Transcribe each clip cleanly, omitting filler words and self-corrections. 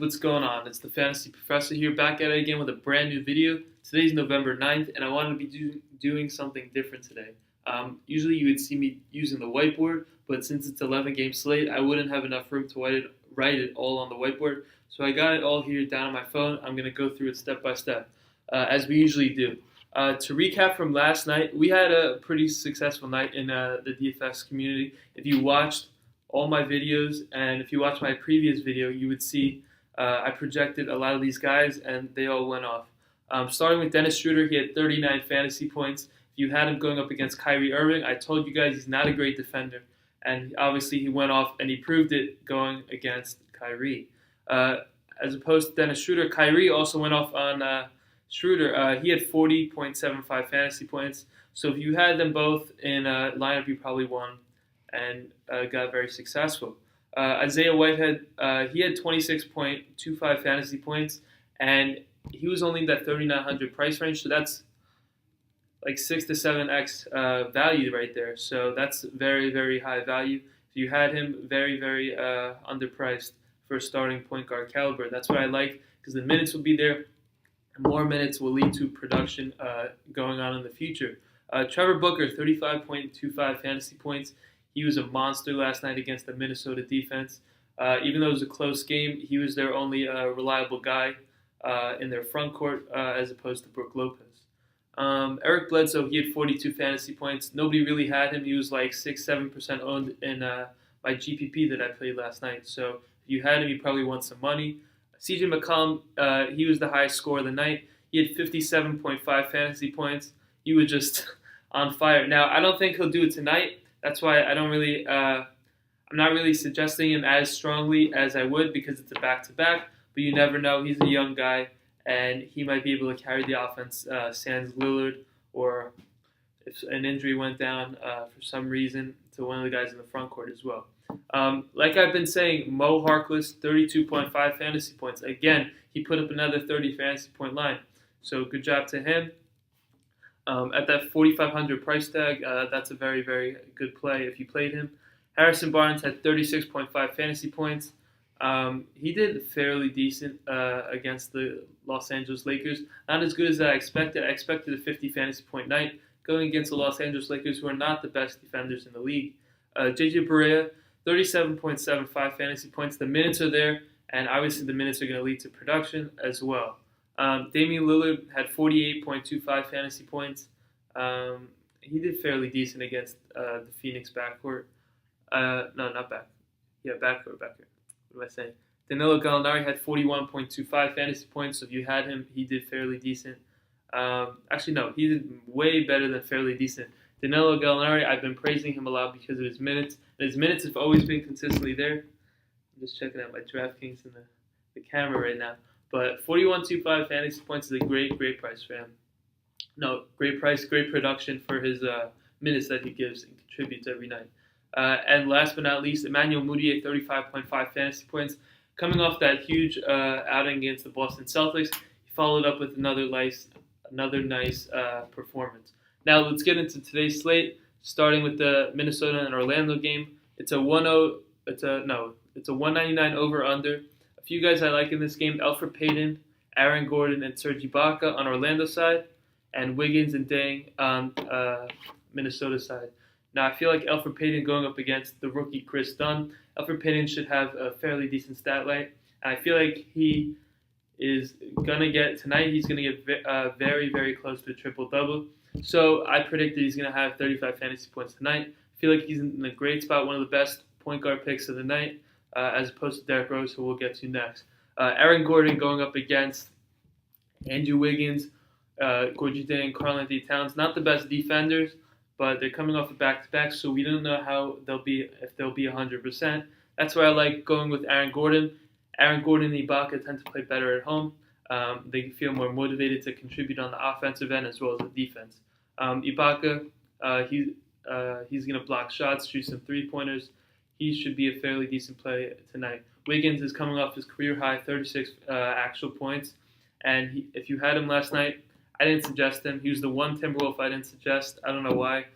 what's going on? It's the Fantasy Professor here, back at it again with a brand new video. Today's November 9th, and I wanted to be doing something different today. Usually you would see me using the whiteboard, but since it's 11-game slate, I wouldn't have enough room to write it all on the whiteboard. So I got it all here down on my phone. I'm going to go through it step by step, as we usually do. To recap from last night, we had a pretty successful night in the DFS community. If you watched all my videos, and if you watch my previous video, you would see I projected a lot of these guys, and they all went off. Starting with Dennis Schroeder, he had 39 fantasy points. If you had him going up against Kyrie Irving, I told you guys he's not a great defender, and obviously he went off, and he proved it going against Kyrie. As opposed to Dennis Schroeder, Kyrie also went off on Schroeder. He had 40.75 fantasy points. So if you had them both in a lineup, you probably won and got very successful. Isaiah Whitehead, he had 26.25 fantasy points, and he was only in that 3,900 price range, so that's like 6 to 7x value right there. So that's very, very high value. If you had him, very, very underpriced for a starting point guard caliber. That's what I like, because the minutes will be there, and more minutes will lead to production going on in the future. Trevor Booker, 35.25 fantasy points. He was a monster last night against the Minnesota defense. Even though it was a close game, he was their only reliable guy in their front court as opposed to Brook Lopez. Eric Bledsoe, he had 42 fantasy points. Nobody really had him. He was like 6-7% owned in my GPP that I played last night. So if you had him, you probably won some money. CJ McCollum, he was the highest scorer of the night. He had 57.5 fantasy points. He was just on fire. Now, I don't think he'll do it tonight. That's why I'm not really suggesting him as strongly as I would, because it's a back-to-back. But you never know. He's a young guy, and he might be able to carry the offense sans Lillard, or if an injury went down for some reason to one of the guys in the front court as well. Like I've been saying, Mo Harkless, 32.5 fantasy points. Again, he put up another 30 fantasy point line. So good job to him. At that 4,500 price tag, that's a very, very good play if you played him. Harrison Barnes had 36.5 fantasy points. He did fairly decent against the Los Angeles Lakers. Not as good as I expected. I expected a 50 fantasy point night going against the Los Angeles Lakers, who are not the best defenders in the league. JJ Barea, 37.75 fantasy points. The minutes are there, and obviously the minutes are going to lead to production as well. Damian Lillard had 48.25 fantasy points. He did fairly decent against the Phoenix backcourt. No, not back. Yeah, backcourt. What am I saying? Danilo Gallinari had 41.25 fantasy points. So if you had him, he did fairly decent. Actually, no, he did way better than fairly decent. Danilo Gallinari, I've been praising him a lot because of his minutes. And his minutes have always been consistently there. I'm just checking out my Draftkings in the camera right now. But 41.25 fantasy points is a great price for him. No, great price, great production for his minutes that he gives and contributes every night. And last but not least, Emmanuel Mudiay, 35.5 fantasy points. Coming off that huge outing against the Boston Celtics, he followed up with another nice performance. Now let's get into today's slate, starting with the Minnesota and Orlando game. It's a 199 over/under. A few guys I like in this game: Elfrid Payton, Aaron Gordon, and Serge Ibaka on Orlando's side, and Wiggins and Deng on Minnesota's side. Now, I feel like Elfrid Payton going up against the rookie Chris Dunn. Elfrid Payton should have a fairly decent stat line. And I feel like he is going to get, tonight, he's going to get very, very close to a triple-double. So I predict that he's going to have 35 fantasy points tonight. I feel like he's in a great spot, one of the best point guard picks of the night, as opposed to Derrick Rose, who we'll get to next. Aaron Gordon going up against Andrew Wiggins, Gorgie Deng, Karl-Anthony Towns. Not the best defenders, but they're coming off a back-to-back, so we don't know how if they'll be 100%. That's why I like going with Aaron Gordon. Aaron Gordon and Ibaka tend to play better at home. They feel more motivated to contribute on the offensive end as well as the defense. Ibaka, he's going to block shots, shoot some three-pointers. He should be a fairly decent play tonight. Wiggins is coming off his career-high 36 actual points, and if you had him last night, I didn't suggest him. He was the one Timberwolf I didn't suggest. I don't know why.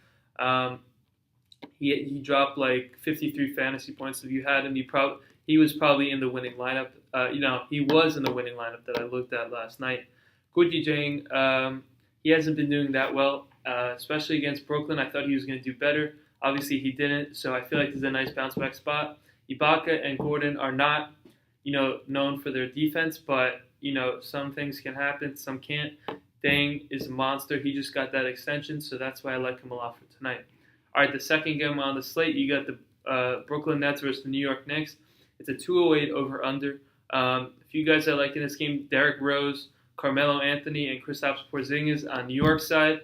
He dropped like 53 fantasy points. If you had him, he was probably in the winning lineup. He was in the winning lineup that I looked at last night. Gorgie Jang, he hasn't been doing that well, especially against Brooklyn. I thought he was going to do better. Obviously, he didn't, so I feel like this is a nice bounce-back spot. Ibaka and Gordon are not, known for their defense, but, some things can happen, some can't. Dang is a monster. He just got that extension, so that's why I like him a lot for tonight. All right, the second game on the slate, you got the Brooklyn Nets versus the New York Knicks. It's a 208 over-under. A few guys I like in this game, Derrick Rose, Carmelo Anthony, and Kristaps Porzingis on New York side.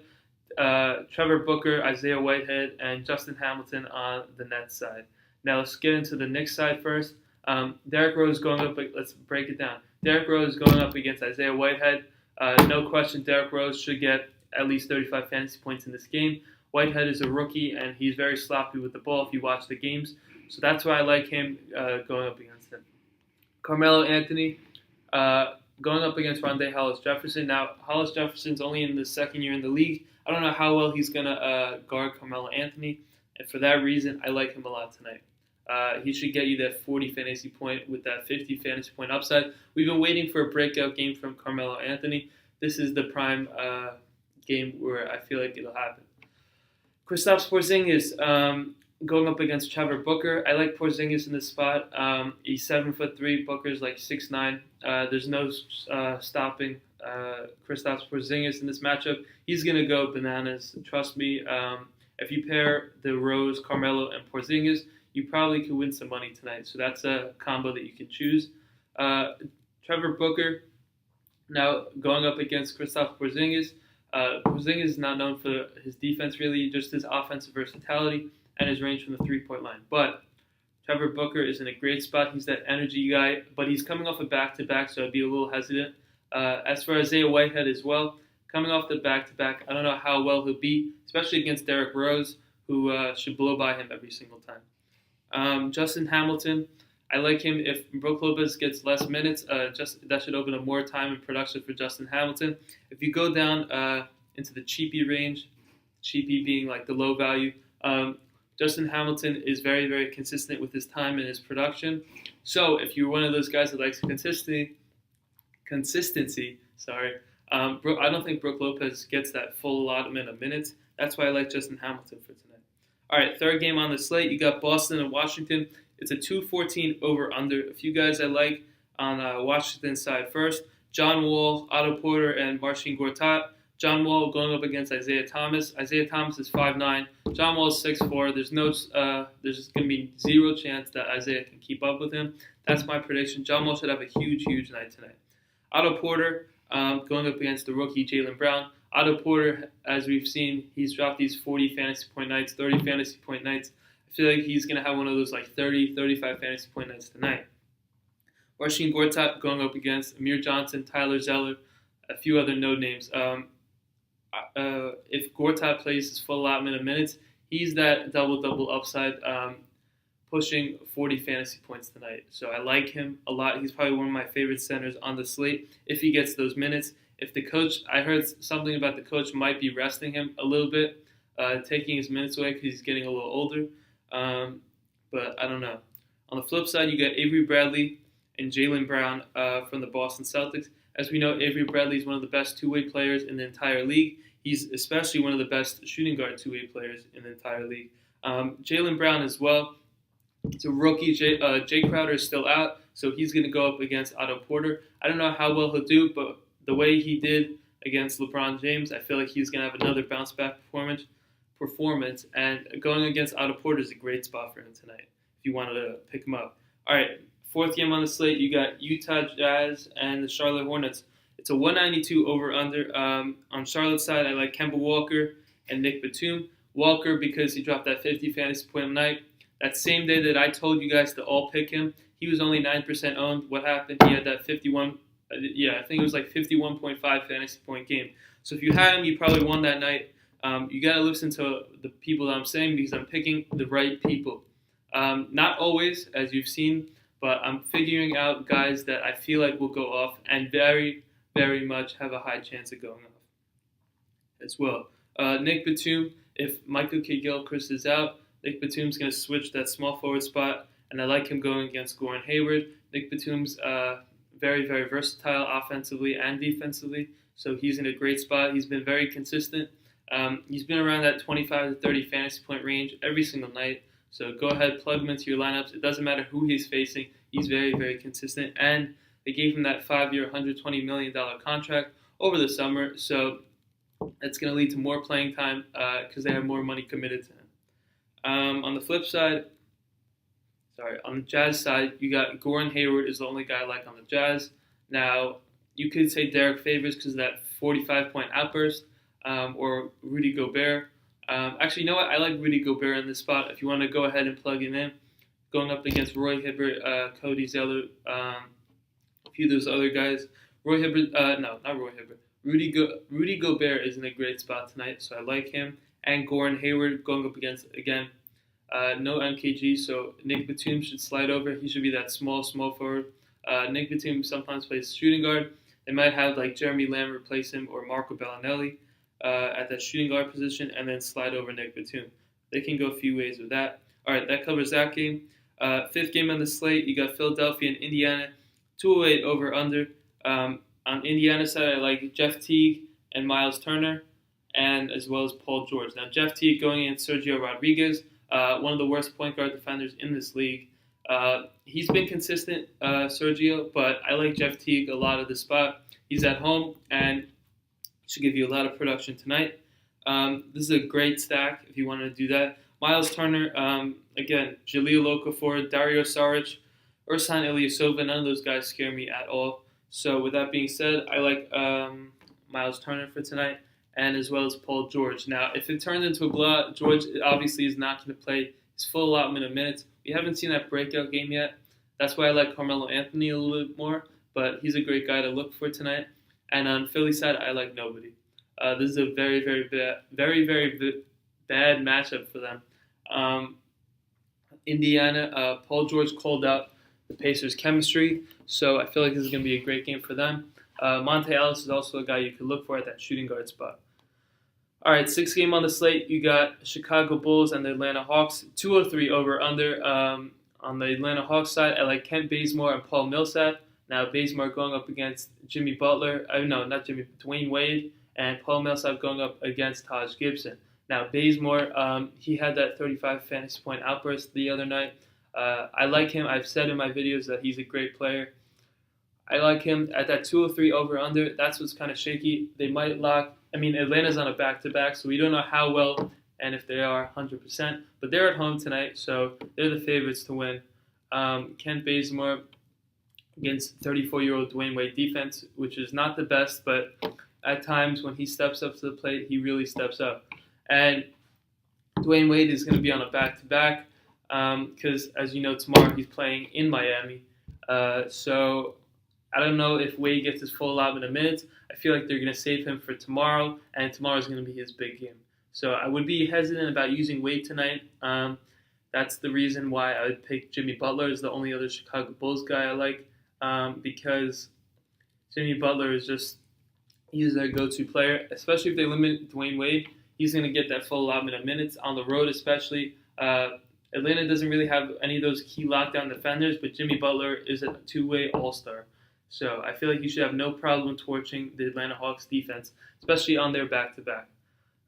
Trevor Booker, Isaiah Whitehead, and Justin Hamilton on the Nets side. Now let's get into the Knicks side first. Derrick Rose going up. Let's break it down. Derrick Rose going up against Isaiah Whitehead. No question, Derrick Rose should get at least 35 fantasy points in this game. Whitehead is a rookie, and he's very sloppy with the ball if you watch the games. So that's why I like him going up against him. Carmelo Anthony going up against Rondé Hollis-Jefferson. Now, Hollis-Jefferson's only in the second year in the league. I don't know how well he's going to guard Carmelo Anthony. And for that reason, I like him a lot tonight. He should get you that 40 fantasy point with that 50 fantasy point upside. We've been waiting for a breakout game from Carmelo Anthony. This is the prime game where I feel like it'll happen. Kristaps Porzingis going up against Trevor Booker. I like Porzingis in this spot. He's 7'3". Booker's like 6'9". There's no stopping Kristaps Porzingis in this matchup. He's gonna go bananas. Trust me. If you pair the Rose, Carmelo, and Porzingis, you probably could win some money tonight. So that's a combo that you can choose. Trevor Booker now going up against Kristaps Porzingis. Porzingis is not known for his defense, really, just his offensive versatility and his range from the three-point line. But Trevor Booker is in a great spot. He's that energy guy, but he's coming off a back-to-back, so I'd be a little hesitant. As for Isaiah Whitehead as well, coming off the back-to-back, I don't know how well he'll be, especially against Derrick Rose, who should blow by him every single time. Justin Hamilton, I like him. If Brook Lopez gets less minutes, that should open up more time and production for Justin Hamilton. If you go down into the cheapy range, cheapy being like the low value, Justin Hamilton is very, very consistent with his time and his production. So if you're one of those guys that likes consistency, I don't think Brook Lopez gets that full allotment of minutes. That's why I like Justin Hamilton for tonight. All right, third game on the slate, you got Boston and Washington. It's a 214 over-under. A few guys I like on Washington's side first. John Wall, Otto Porter, and Marcin Gortat. John Wall going up against Isaiah Thomas. Isaiah Thomas is 5'9". John Wall is 6'4". There's going to be zero chance that Isaiah can keep up with him. That's my prediction. John Wall should have a huge, huge night tonight. Otto Porter going up against the rookie Jaylen Brown. Otto Porter, as we've seen, he's dropped these 40 fantasy point nights, 30 fantasy point nights. I feel like he's going to have one of those like 30, 35 fantasy point nights tonight. Marcin Gortat going up against Amir Johnson, Tyler Zeller, a few other no names. If Gortat plays his full allotment of minutes, he's that double-double upside, pushing 40 fantasy points tonight. So I like him a lot. He's probably one of my favorite centers on the slate if he gets those minutes. If the coach, I heard something about the coach might be resting him a little bit, taking his minutes away because he's getting a little older. But I don't know. On the flip side, you got Avery Bradley and Jaylen Brown from the Boston Celtics. As we know, Avery Bradley is one of the best two-way players in the entire league. He's especially one of the best shooting guard two-way players in the entire league. Jaylen Brown as well. It's a rookie. Jay Crowder is still out, so he's going to go up against Otto Porter. I don't know how well he'll do, but the way he did against LeBron James, I feel like he's going to have another bounce-back performance. And going against Otto Porter is a great spot for him tonight if you wanted to pick him up. All right, fourth game on the slate, you got Utah Jazz and the Charlotte Hornets. It's a 192 over-under. On Charlotte's side, I like Kemba Walker and Nick Batum. Walker because he dropped that 50 fantasy point night. That same day that I told you guys to all pick him, he was only 9% owned. What happened? He had that 51. I think it was like 51.5 fantasy point game. So if you had him, you probably won that night. You got to listen to the people that I'm saying because I'm picking the right people. Not always, as you've seen, but I'm figuring out guys that I feel like will go off and very, very much have a high chance of going off as well. Nick Batum, if Michael K. Gilchrist is out, Nick Batum's going to switch that small forward spot and I like him going against Gordon Hayward. Nick Batum's very, very versatile offensively and defensively, so he's in a great spot. He's been very consistent. He's been around that 25 to 30 fantasy point range every single night. So go ahead, plug him into your lineups. It doesn't matter who he's facing. He's very, very consistent. And they gave him that 5-year, $120 million contract over the summer. So that's going to lead to more playing time because they have more money committed to him. On the flip side, on the Jazz side, you got Gordon Hayward is the only guy I like on the Jazz. Now, you could say Derek Favors because of that 45-point outburst, or Rudy Gobert. Actually, you know what? I like Rudy Gobert in this spot. If you want to go ahead and plug him in, going up against Roy Hibbert, Cody Zeller, a few of those other guys. Roy Hibbert, no, not Roy Hibbert. Rudy Gobert is in a great spot tonight, so I like him. And Gordon Hayward going up against, again, no MKG, so Nick Batum should slide over. He should be that small forward. Nick Batum sometimes plays shooting guard. They might have like Jeremy Lamb replace him or Marco Bellinelli at that shooting guard position and then slide over Nick Batum. They can go a few ways with that. All right, that covers that game. Fifth game on the slate, you got Philadelphia and Indiana. 208 over under. On Indiana's side, I like Jeff Teague and Miles Turner, and as well as Paul George. Now, Jeff Teague going against Sergio Rodriguez, one of the worst point guard defenders in this league. He's been consistent, Sergio, but I like Jeff Teague a lot of the spot. He's at home and should give you a lot of production tonight. This is a great stack if you want to do that. Miles Turner, again, Jahlil Okafor, Dario Saric, Ersan Ilyasova, none of those guys scare me at all. So with that being said, I like Miles Turner for tonight, and as well as Paul George. Now, if it turns into a blowout, George obviously is not going to play his full allotment of minutes. We haven't seen that breakout game yet. That's why I like Carmelo Anthony a little bit more, but he's a great guy to look for tonight. And on Philly's side, I like nobody. This is a very, very bad matchup for them. Indiana, Paul George called out the Pacers' chemistry, so I feel like this is going to be a great game for them. Monte Ellis is also a guy you could look for at that shooting guard spot. All right, sixth game on the slate, you got Chicago Bulls and the Atlanta Hawks. 203 over under. On the Atlanta Hawks side, I like Kent Bazemore and Paul Millsap. Now, Bazemore going up against Jimmy Butler. Dwayne Wade. And Paul Millsap going up against Taj Gibson. Now, Bazemore, he had that 35 fantasy point outburst the other night. I like him. I've said in my videos that he's a great player. I like him at that 203 over under. That's what's kind of shaky. They might lock. Atlanta's on a back-to-back, so we don't know how well and if they are 100%. But they're at home tonight, so they're the favorites to win. Kent Bazemore against 34-year-old Dwayne Wade defense, which is not the best, but at times when he steps up to the plate, he really steps up. And Dwayne Wade is going to be on a back-to-back because, as you know, tomorrow he's playing in Miami. So I don't know if Wade gets his full allotment of minutes. I feel like they're going to save him for tomorrow, and tomorrow's going to be his big game. So I would be hesitant about using Wade tonight. That's the reason why I would pick Jimmy Butler as the only other Chicago Bulls guy I like, because Jimmy Butler is he's their go-to player, especially if they limit Dwayne Wade. He's going to get that full allotment of minutes on the road, especially. Atlanta doesn't really have any of those key lockdown defenders, but Jimmy Butler is a two-way all-star. So I feel like you should have no problem torching the Atlanta Hawks defense, especially on their back-to-back.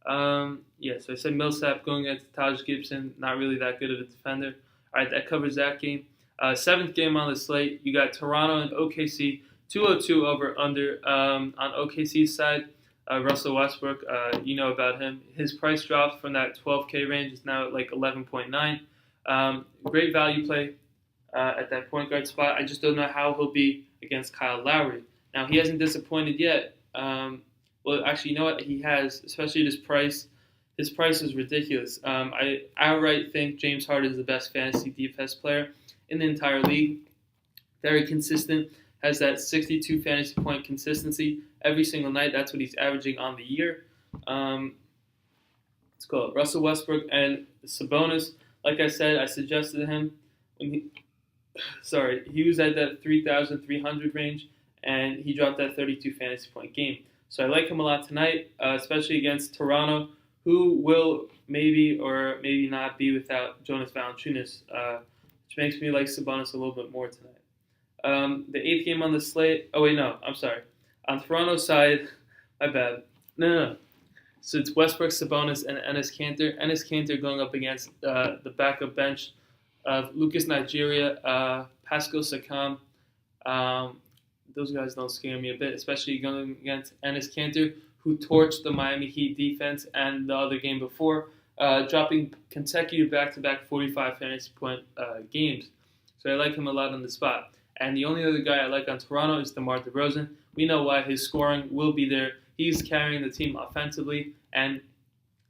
So I said Millsap going against Taj Gibson, not really that good of a defender. All right, that covers that game. Seventh game on the slate, you got Toronto and OKC, 202 over under. On OKC's side, Russell Westbrook, you know about him. His price dropped from that 12K range. It's now at like 11.9. Great value play at that point guard spot. I just don't know how he'll be against Kyle Lowry. Now, he hasn't disappointed yet. Well, actually, you know what? He has, especially at his price. His price is ridiculous. I outright think James Harden is the best fantasy DFS player in the entire league. Very consistent. Has that 62 fantasy point consistency every single night. That's what he's averaging on the year. Let's call it Russell Westbrook and Sabonis. Like I said, I suggested him when he was at that 3,300 range, and he dropped that 32 fantasy point game. So I like him a lot tonight, especially against Toronto, who will maybe or maybe not be without Jonas Valanciunas. which makes me like Sabonis a little bit more tonight. The eighth game on the slate. Oh wait, no, I'm sorry. On Toronto's side, my bad. No. So it's Westbrook, Sabonis, and Enes Kanter. Enes Kanter going up against the backup bench of Lucas Nigeria, Pascal Siakam. Those guys don't scare me a bit, especially going against Enes Kanter, who torched the Miami Heat defense and the other game before, dropping consecutive back-to-back 45 fantasy point games. So I like him a lot on the spot. And the only other guy I like on Toronto is DeMar DeRozan. We know why. His scoring will be there. He's carrying the team offensively, and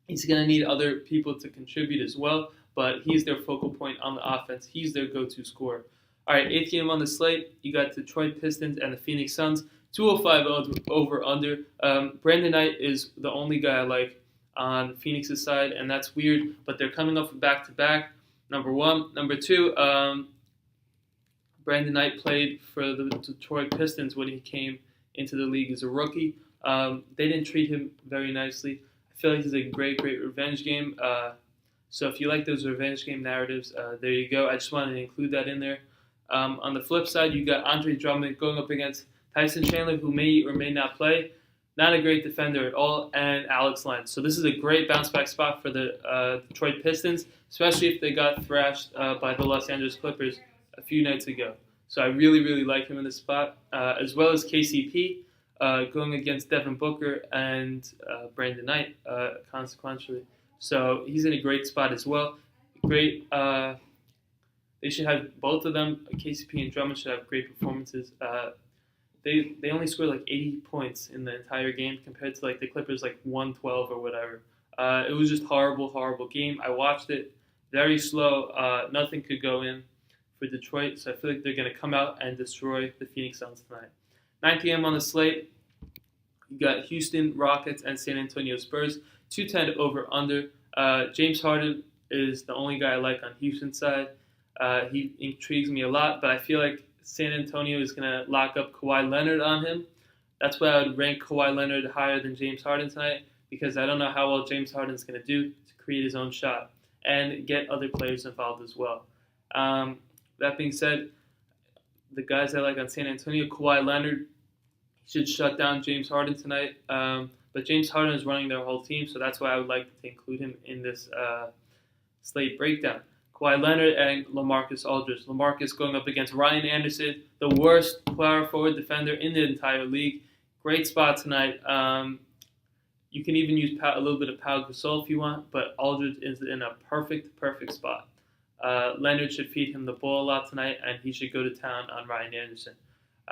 he's going to need other people to contribute as well, but he's their focal point on the offense. He's their go-to scorer. All right, eighth game on the slate, you got Detroit Pistons and the Phoenix Suns, 205 over-under. Brandon Knight is the only guy I like on Phoenix's side, and that's weird, but they're coming off a back-to-back, number one. Number two, Brandon Knight played for the Detroit Pistons when he came into the league as a rookie. They didn't treat him very nicely. I feel like he's a great revenge game. So if you like those revenge game narratives, there you go. I just wanted to include that in there. On the flip side, you got Andre Drummond going up against Tyson Chandler, who may or may not play. Not a great defender at all, and Alex Len. So this is a great bounce-back spot for the Detroit Pistons, especially if they got thrashed by the Los Angeles Clippers a few nights ago. So I really like him in this spot, as well as KCP. Going against Devin Booker and Brandon Knight, consequentially. So he's in a great spot as well. Great. They should have both of them. KCP and Drummond should have great performances. They only scored like 80 points in the entire game compared to like the Clippers like 112 or whatever. It was just horrible game. I watched it very slow. Nothing could go in for Detroit, so I feel like they're going to come out and destroy the Phoenix Suns tonight. 9 p.m. on the slate, you got Houston Rockets and San Antonio Spurs, 210 over-under. James Harden is the only guy I like on Houston's side. He intrigues me a lot, but I feel like San Antonio is going to lock up Kawhi Leonard on him. That's why I would rank Kawhi Leonard higher than James Harden tonight, because I don't know how well James Harden is going to do to create his own shot and get other players involved as well. That being said, the guys I like on San Antonio, Kawhi Leonard should shut down James Harden tonight. But James Harden is running their whole team, so that's why I would like to include him in this slate breakdown. Kawhi Leonard and LaMarcus Aldridge. LaMarcus going up against Ryan Anderson, the worst power forward defender in the entire league. Great spot tonight. You can even use a little bit of Pau Gasol if you want, but Aldridge is in a perfect spot. Leonard should feed him the ball a lot tonight, and he should go to town on Ryan Anderson.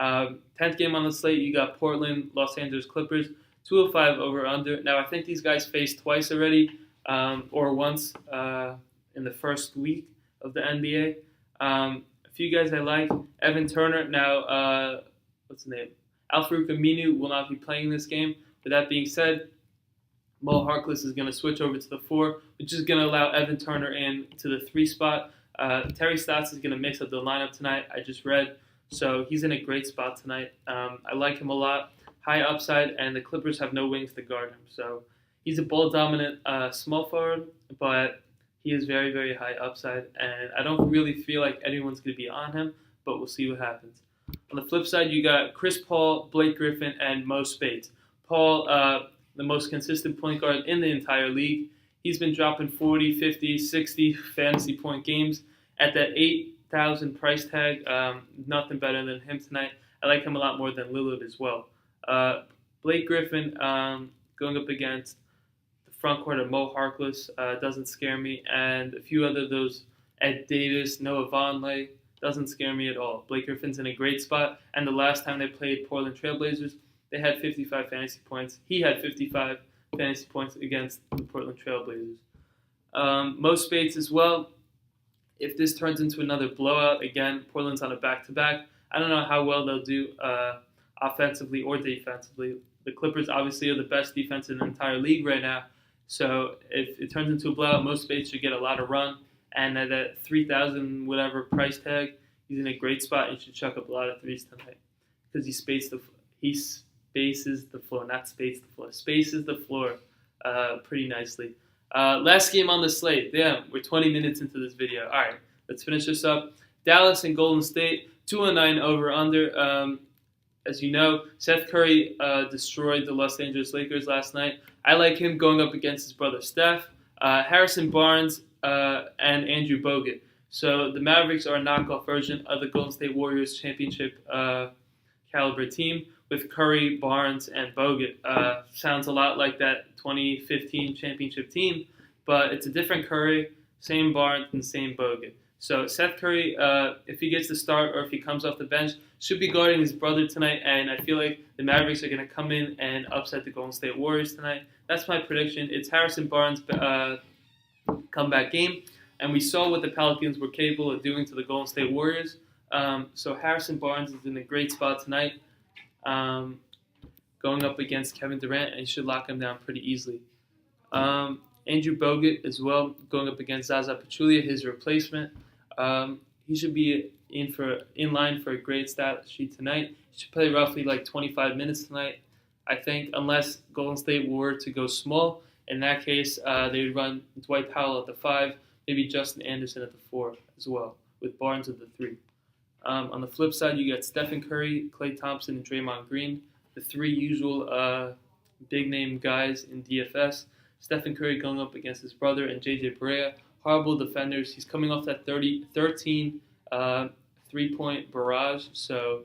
10th game on the slate, you got Portland, Los Angeles Clippers, 205 over-under. Now, I think these guys faced twice already, or once in the first week of the NBA. A few guys I like. Evan Turner. Now, what's his name? Al-Farouq Aminu will not be playing this game. With that being said, Mo Harkless is going to switch over to the 4, which is going to allow Evan Turner in to the 3 spot. Terry Stotts is going to mix up the lineup tonight, I just read. So he's in a great spot tonight. I like him a lot. High upside, and the Clippers have no wings to guard him. So he's a ball-dominant small forward, but he is very high upside. And I don't really feel like anyone's going to be on him, but we'll see what happens. On the flip side, you got Chris Paul, Blake Griffin, and Mo Spades. Paul, the most consistent point guard in the entire league. He's been dropping 40, 50, 60 fantasy point games at that 8,000 price tag. Nothing better than him tonight. I like him a lot more than Lillard as well. Blake Griffin going up against the front court of Mo Harkless doesn't scare me. And a few other those, Ed Davis, Noah Vonleh, doesn't scare me at all. Blake Griffin's in a great spot. And the last time they played Portland Trailblazers, they had 55 fantasy points. He had 55 fantasy points against the Portland Trailblazers. Mo Spades as well. If this turns into another blowout, again, Portland's on a back-to-back. I don't know how well they'll do offensively or defensively. The Clippers obviously are the best defense in the entire league right now. So if it turns into a blowout, Mo Spades should get a lot of run. And at that 3,000 whatever price tag, he's in a great spot and should chuck up a lot of threes tonight because he spaces the floor pretty nicely. Last game on the slate. Damn, we're 20 minutes into this video. All right, let's finish this up. Dallas and Golden State, 2-9 over/under. As you know, Seth Curry destroyed the Los Angeles Lakers last night. I like him going up against his brother Steph, Harrison Barnes, and Andrew Bogut. So the Mavericks are a knockoff version of the Golden State Warriors championship caliber team with Curry, Barnes, and Bogut. Sounds a lot like that 2015 championship team, but it's a different Curry, same Barnes, and same Bogut. So Seth Curry, if he gets the start or if he comes off the bench, should be guarding his brother tonight, and I feel like the Mavericks are going to come in and upset the Golden State Warriors tonight. That's my prediction. It's Harrison Barnes' comeback game, and we saw what the Pelicans were capable of doing to the Golden State Warriors. So Harrison Barnes is in a great spot tonight, going up against Kevin Durant, and he should lock him down pretty easily. Andrew Bogut as well, going up against Zaza Pachulia, his replacement. He should be in line for a great stat sheet tonight. He should play roughly like 25 minutes tonight, I think, unless Golden State were to go small. In that case, they would run Dwight Powell at the 5, maybe Justin Anderson at the 4 as well, with Barnes at the 3. On the flip side, you got Stephen Curry, Klay Thompson, and Draymond Green, the 3 usual big-name guys in DFS. Stephen Curry going up against his brother and J.J. Barea. Horrible defenders. He's coming off that 13 3-point barrage. So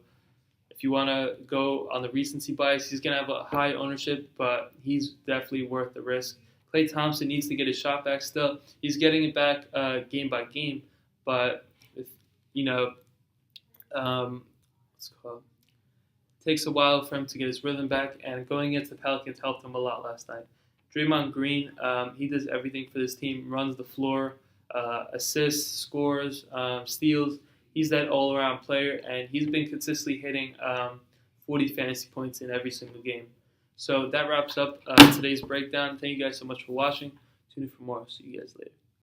if you want to go on the recency bias, he's going to have a high ownership, but he's definitely worth the risk. Klay Thompson needs to get his shot back still. He's getting it back game by game, but if, takes a while for him to get his rhythm back, and going against the Pelicans helped him a lot last night. Draymond Green, he does everything for this team, runs the floor, assists, scores, steals. He's that all-around player, and he's been consistently hitting 40 fantasy points in every single game. So that wraps up today's breakdown. Thank you guys so much for watching. Tune in for more. See you guys later.